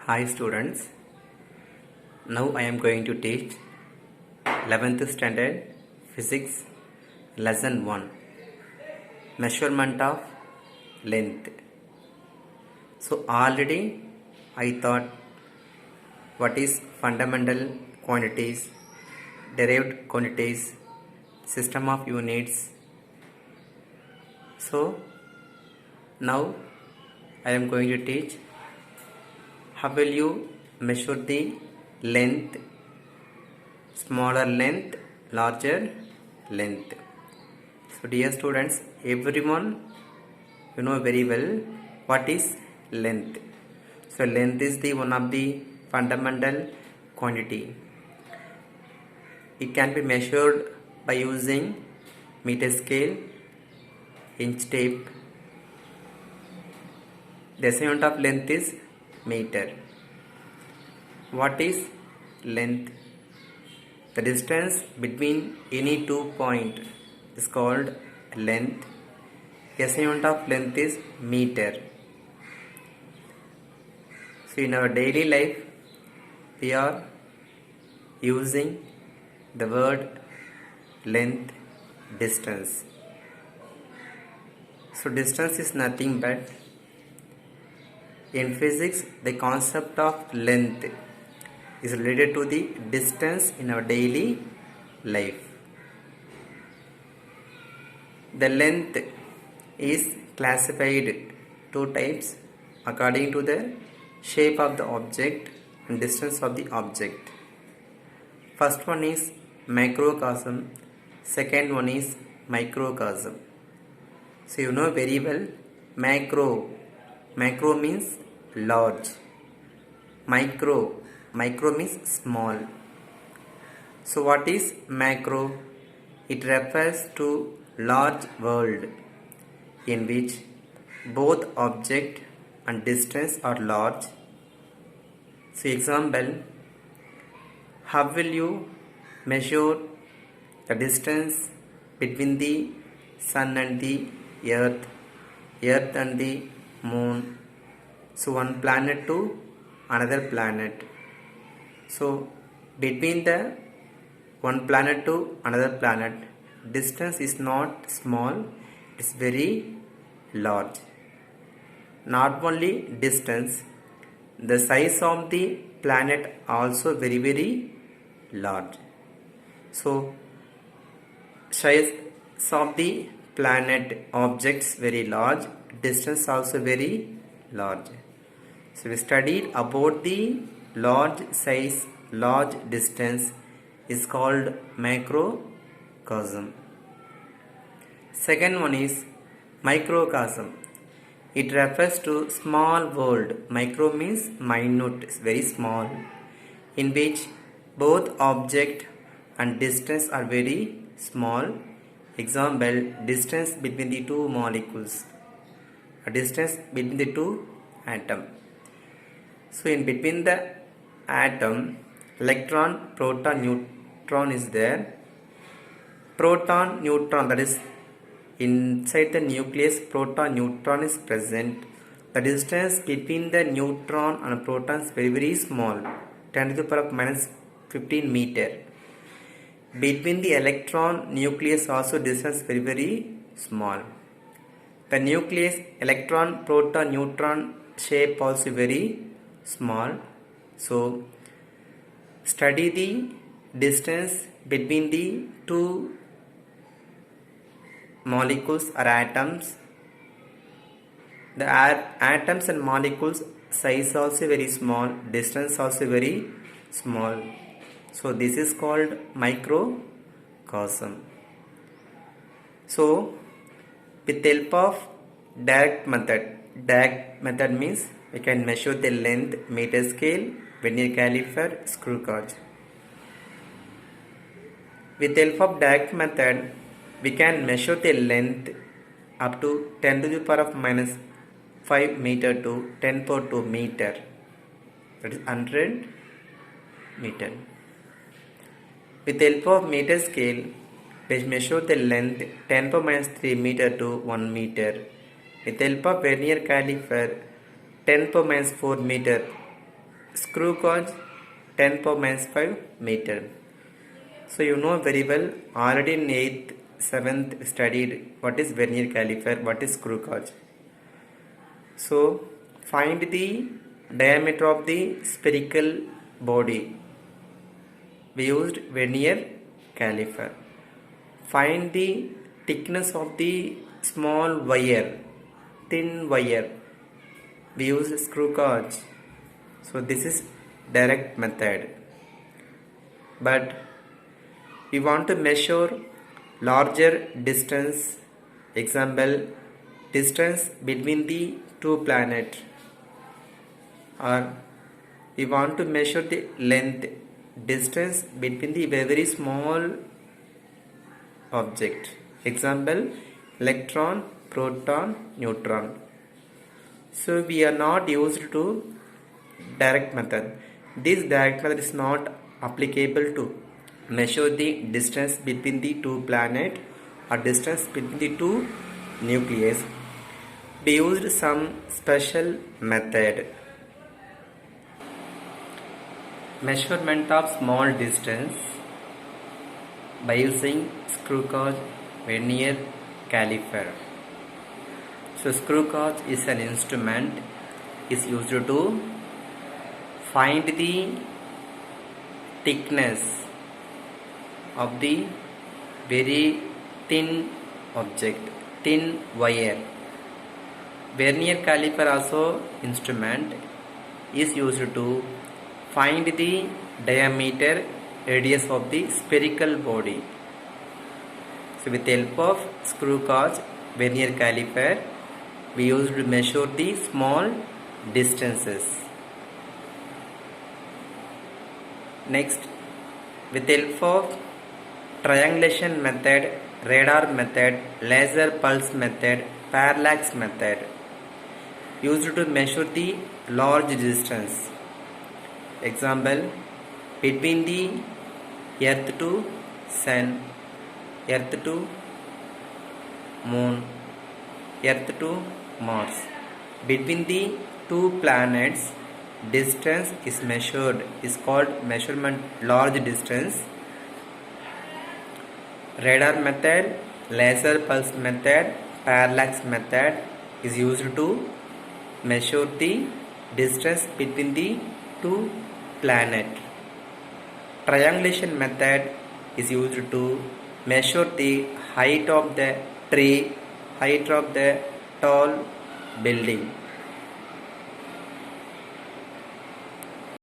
Hi students, now I am going to teach 11th standard physics lesson 1 measurement of length. So already I thought what is fundamental quantities, derived quantities, system of units. So now I am going to teach how will you measure the length, smaller length, larger length. So dear students, everyone you know very well what is length. So length is the one of the fundamental quantity. It can be measured by using meter scale, inch tape. The unit of length is meter. What is length? The distance between any 2 points is called length. SI unit of length is meter. So in our daily life, we are using the word length, distance. So distance is nothing but, in physics, the concept of length is related to the distance in our daily life. The length is classified two types according to the shape of the object and distance of the object. First one is macrocosm, second one is microcosm. So you know very well, macro means large, micro means small. So what is macro? It refers to large world in which both object and distance are large. So example, how will you measure the distance between the sun and the earth and the moon? So one planet to another planet. So between the one planet to another planet, distance is not small, it's very large. Not only distance, the size of the planet also very large. So size of the planet objects very large, distance also very large. So we studied about the large size, large distance is called macrocosm. Second one is microcosm. It refers to small world. Micro means minute, it's very small, in which both object and distance are very small. Example, distance between the two molecules, a distance between the two atoms. So in between the atom, electron, proton, neutron is there. Proton, neutron, that is inside the nucleus, proton, neutron is present. The distance between the neutron and proton is very small, 10 to the power of minus 15 meter. Between the electron, nucleus also distance very small. The nucleus, electron, proton, neutron shape also very small. So study the distance between the two molecules or atoms. The atoms and molecules size also very small, distance also very small. So this is called microcosm. So with the help of direct method means we can measure the length, meter scale, vernier caliper, screw gauge. With the help of direct method, we can measure the length up to 10 to the power of minus 5 meter to 10 power 2 meter, that is 100 meter. With the help of meter scale, we measure the length 10 power minus 3 meter to 1 meter. With the help of vernier caliper, 10 power minus 4 meter screw gauge 10 power minus 5 meter. So you know very well, already in 8th, 7th studied what is vernier caliper, what is screw gauge. So find the diameter of the spherical body. We used vernier caliper. Find the thickness of the small wire, thin wire. We use screw gauge. So this is direct method. But we want to measure larger distance. Example, distance between the two planets. Or we want to measure the length, distance between the very small object. Example, electron, proton, neutron. So we are not used to direct method. This direct method is not applicable to measure the distance between the two planets or distance between the two nucleus. We used some special method. Measurement of small distance by using screw gauge, vernier caliper. So screw gauge is an instrument is used to find the thickness of the very thin object, thin wire. Vernier caliper also instrument is used to find the diameter, radius of the spherical body. So with the help of screw gauge, vernier caliper, we use to measure the small distances. Next, with the help of triangulation method, radar method, laser pulse method, parallax method, used to measure the large distance. Example, between the earth to sun, earth to moon, earth to Mars. Between the two planets, distance is measured, is called measurement large distance. Radar method, laser pulse method, parallax method is used to measure the distance between the two planets. Triangulation method is used to measure the height of the tree, height of the tall building.